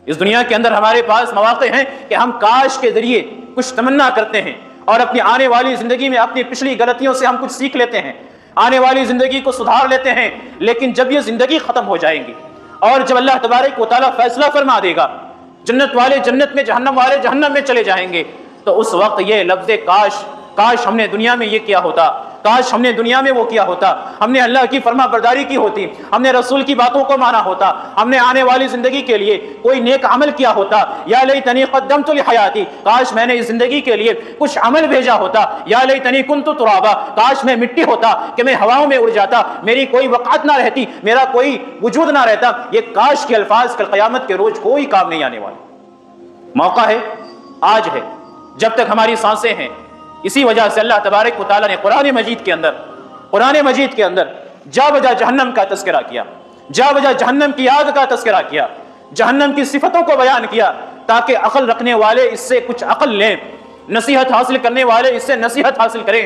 اس دنیا کے اندر ہمارے پاس مواقع ہیں کہ ہم کاش کے ذریعے کچھ تمنا کرتے ہیں اور اپنی آنے والی زندگی میں اپنی پچھلی غلطیوں سے ہم کچھ سیکھ لیتے ہیں، آنے والی زندگی کو سدھار لیتے ہیں، لیکن جب یہ زندگی ختم ہو جائیں گی اور جب اللہ تبارک و تعالیٰ فیصلہ فرما دے گا، جنت والے جنت میں، جہنم والے جہنم میں چلے جائیں گے، تو اس وقت یہ لفظ کاش ہم نے دنیا میں یہ کیا ہوتا، کاش ہم نے دنیا میں وہ کیا ہوتا، ہم نے اللہ کی فرما برداری کی ہوتی، ہم نے رسول کی باتوں کو مانا ہوتا، ہم نے آنے والی زندگی کے لیے کوئی نیک عمل کیا ہوتا، یا لیتنی قدمت لحیاتی، کاش میں نے اس زندگی کے لیے کچھ عمل بھیجا ہوتا، یا لیتنی کنت ترابا، کاش میں مٹی ہوتا کہ میں ہواؤں میں اڑ جاتا، میری کوئی وقعت نہ رہتی، میرا کوئی وجود نہ رہتا۔ یہ کاش کے الفاظ کل قیامت کے روز کوئی کام نہیں آنے والے۔ موقع ہے، آج ہے، جب تک ہماری سانسیں ہیں۔ اسی وجہ سے اللہ تبارک و تعالیٰ نے قرآن مجید کے اندر جا بجا جہنم کا تذکرہ کیا، جا بجا جہنم کی آگ کا تذکرہ کیا، جہنم کی صفتوں کو بیان کیا، تاکہ عقل رکھنے والے اس سے کچھ عقل لیں، نصیحت حاصل کرنے والے اس سے نصیحت حاصل کریں۔